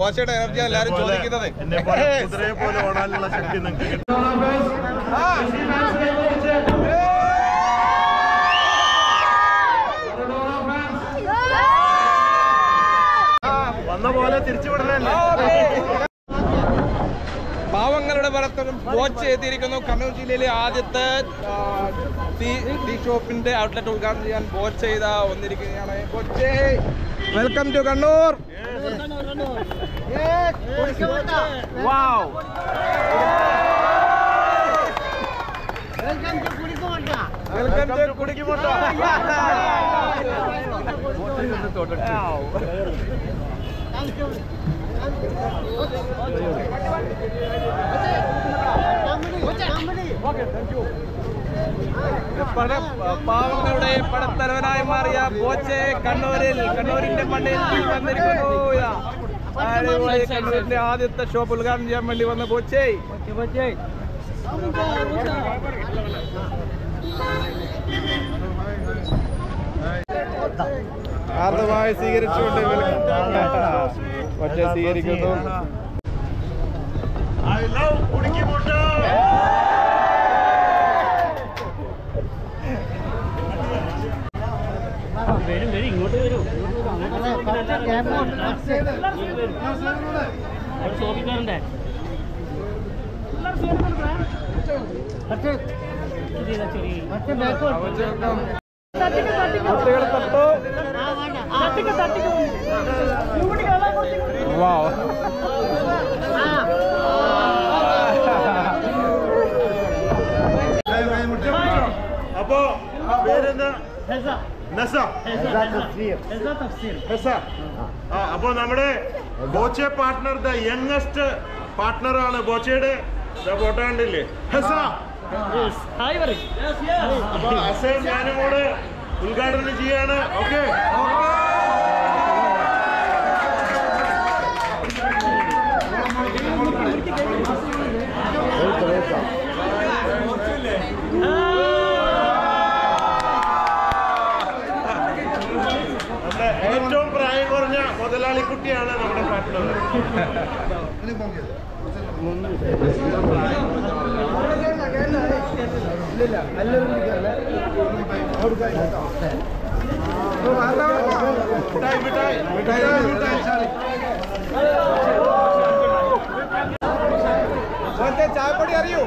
ബോച്ചയുടെ energy എല്ലാവരും ചോദിക്കുന്നത്. കുതിരയെ പോലെ ഓടാനുള്ള ശക്തി നിങ്ങൾക്ക് വന്ന പോലെ തിരിച്ചുവിടലല്ലേ. പാവങ്ങളുടെ പരസ്പരം ബോച്ച് എത്തിയിരിക്കുന്നു. കണ്ണൂർ ജില്ലയിലെ ആദ്യത്തെ ടീ ഷോപ്പിന്റെ ഔട്ട്ലെറ്റ് ഉദ്ഘാടനം ചെയ്യാൻ ബോച്ച് ചെയ്ത വന്നിരിക്കുകയാണ്. ബോച്ചേ, welcome to Kannur. Welcome to കുടിക്കുമോട്ട. പാവങ്ങളുടെ പടത്തലവനായി മാറിയ ബോച്ചെ കണ്ണൂരിന്റെ മണ്ണിൽ വന്നിരിക്കുന്നു. കണ്ണൂരിന്റെ ആദ്യത്തെ ഷോപ്പ് ഉദ്ഘാടനം ചെയ്യാൻ വേണ്ടി വന്ന ബോച്ചെ. ആർദ്രമായി സ്വീകരിച്ചുകൊണ്ട് ബോച്ചെ സ്വീകരിക്കുന്നു. ഇങ്ങോട്ട് വരൂ. ശോഭിക്കാറുണ്ടേ അപ്പോ പേരെന്താ? അപ്പൊ നമ്മുടെ Boche partner the youngest partner ആണ് ബോച്ചയുടെ. ഫോട്ടോ കണ്ടില്ലേ? അപ്പൊ അസേം ഞാനും കൂടെ ഉദ്ഘാടനം ചെയ്യാണ്. ഓക്കെ, ഏറ്റവും പ്രായം കുറഞ്ഞ മുതലാളിക്കുട്ടിയാണ് നമ്മുടെ പാർട്ട്ണർ. ചായപ്പൊടി അറിയൂ?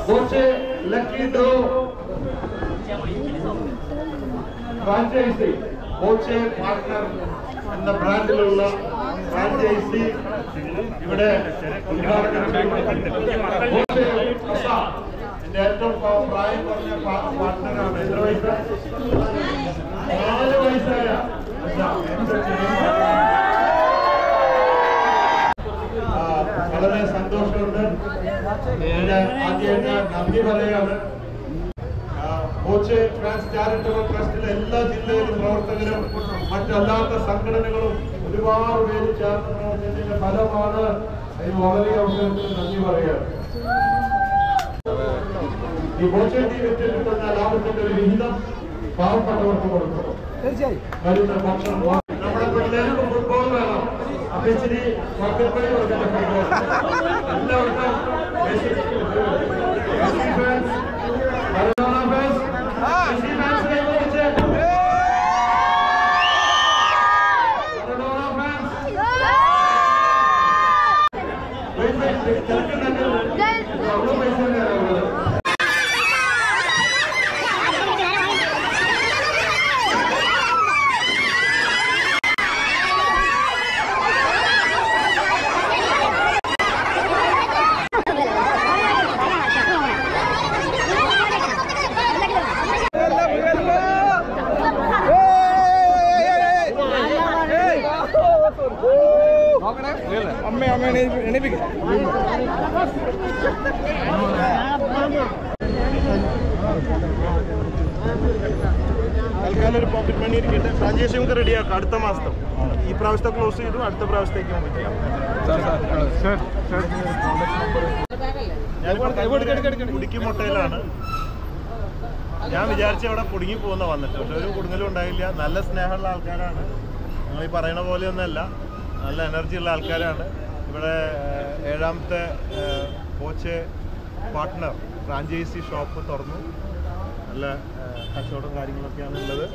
Boche lucky draw franchise Boche partner എന്ന ബ്രാൻഡിലുള്ള ഫ്രാഞ്ചൈസി ഇവിടെ എന്റെ ഏറ്റവും പ്രായം കുറഞ്ഞ പാർട്ട്ണറാണ്. എത്ര വയസ്സ്? 4 വയസ്സായ. വളരെ സന്തോഷമുണ്ട്. ആദ്യമായിട്ട് നന്ദി പറയുകയാണ്. ബോച്ചെ ട്രാൻസ് ചാരിറ്റബിൾ ട്രസ്റ്റിലെ എല്ലാ ജില്ലയിലും പ്രവർത്തകരും മറ്റല്ലാത്ത സംഘടനകളും ഒരുപാട് പേര് ചേർന്ന് പ്രവർത്തിച്ചതിന്റെ ഫലമാണ്. അതിന് വളരെ അവസരത്തിൽ നന്ദി പറയുകയാണ്. ഈ ബോച്ചെ ടീം വിറ്റിൽ കിട്ടുന്ന ലാഭത്തിന്റെ ഒരു വിഹിതം പാവപ്പെട്ടവർക്ക് കൊടുക്കണം. വരുന്ന ഭക്ഷണം നമ്മുടെ പിള്ളേർക്ക് ഫുട്ബോൾ വേണം. അപ്പൊ ഇച്ചിരി മക്കൾപ്പടി കൊടുക്കുന്ന ഫുട്ബോൾ എല്ലാവർക്കും തൽക്കാലം ഒരു പോക്കറ്റ് മണി ഇരിക്കട്ടെ. ഫ്രാഞ്ചൈസി നമുക്ക് റെഡിയാക്കാം. അടുത്ത മാസത്തെ ഈ പ്രാവശ്യത്തെ ക്ലോസ് ചെയ്തു. അടുത്ത പ്രാവശ്യത്തേക്ക് നമുക്ക് ചെയ്യാം. ഞാൻ കുടിക്കുമൊട്ടയിലാണ്. ഞാൻ വിചാരിച്ച ഇവിടെ കുടുങ്ങി പോകുന്ന വന്നിട്ട്, പക്ഷെ ഒരു കുടുങ്ങലും ഉണ്ടായില്ല. നല്ല സ്നേഹമുള്ള ആൾക്കാരാണ്, നിങ്ങൾ ഈ പറയുന്ന പോലെയൊന്നുമല്ല, നല്ല എനർജി ഉള്ള ആൾക്കാരാണ്. ഇവിടെ 7ാമത്തെ ബോച്ചെ പാർട്ട്ണർ ഫ്രാഞ്ചൈസി ഷോപ്പ് തുറന്നു. നല്ല കച്ചവടം കാര്യങ്ങളൊക്കെയാണ് ഉള്ളത്.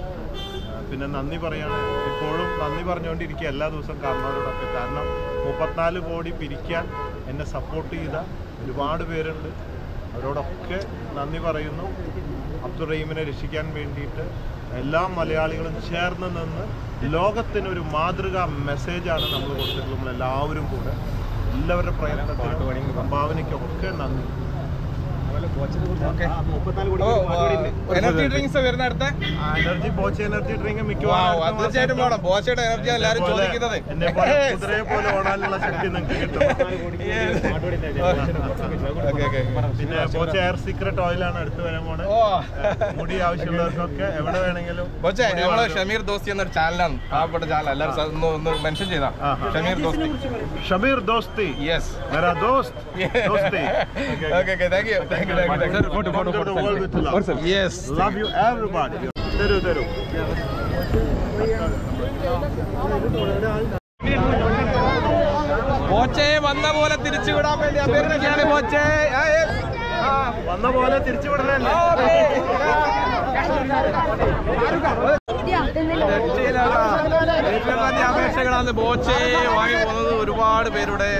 പിന്നെ നന്ദി പറയാണ്, ഇപ്പോഴും നന്ദി പറഞ്ഞുകൊണ്ടിരിക്കുക എല്ലാ ദിവസവും കാരണവരോടൊക്കെ. കാരണം 34 കോടി പിരിക്കാൻ എന്നെ സപ്പോർട്ട് ചെയ്ത ഒരുപാട് പേരുണ്ട്, അവരോടൊക്കെ നന്ദി പറയുന്നു. അബ്ദുൾ റഹീമിനെ രക്ഷിക്കാൻ വേണ്ടിയിട്ട് എല്ലാ മലയാളികളും ചേർന്ന് നിന്ന് ലോകത്തിനൊരു മാതൃകാ മെസ്സേജാണ് നമ്മൾ കൊടുത്തിട്ടുള്ളത്. നമ്മളെല്ലാവരും കൂടെ എല്ലാവരുടെ പ്രയത്നത്തിനും സംഭാവനയ്ക്കൊക്കെ നന്ദി. എനർജി ഡ്രിങ്ക്സ് വരുന്ന അടുത്ത എനർജി ബോച്ച എനർജി ഡ്രിങ്ക് മിക്കവാറും തീർച്ചയായിട്ടും വേണം. ബോച്ചയുടെ എനർജി എല്ലാവരും ചോദിക്കുന്നത്. എന്നെ കുതിരയെ പോലെ ഓടാനുള്ള ശക്തി നിങ്ങൾക്ക് കിട്ടും. പിന്നെ ബോച്ച എയർ സീക്രട്ട് ഓയിലാണ് അടുത്ത് വരാൻ പോണത്. മുടി ആവശ്യമുള്ളവർക്കൊക്കെ എവിടെ വേണമെങ്കിലും. ബോച്ചെ, നമ്മള് ഷമീർ ദോസ്തി എന്നൊരു ചാനലാണ്, പാവപ്പെട്ട ചാനൽ, എല്ലാവരും ഒന്ന് മെൻഷൻ ചെയ്താ. ഷമീർ ദോസ്തി. ഷമീർ ദോസ്തി. യെസ്, मेरा दोस्त दोस्ती. Okay, thank you. Yes, love you everybody. തരൂ ബോച്ചെ വന്ന പോലെ തിരിച്ചു വിടാൻ വേണ്ടി അഭ്യർത്ഥിക്കുകയാണ്. ബോച്ചെ വന്ന പോലെ തിരിച്ചു വിടണല്ലേ. അപേക്ഷകളാണ് ബോച്ചെ വാങ്ങി പോകുന്നത്. ഒരുപാട് പേരുടെ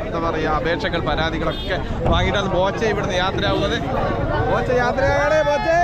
എന്താ പറയുക അപേക്ഷകൾ, പരാതികളൊക്കെ വാങ്ങിയിട്ടാണ് ബോച്ചെ ഇവിടുന്ന് യാത്രയാവുന്നത്. ബോച്ചെ യാത്രയാണ്. ബോച്ചെ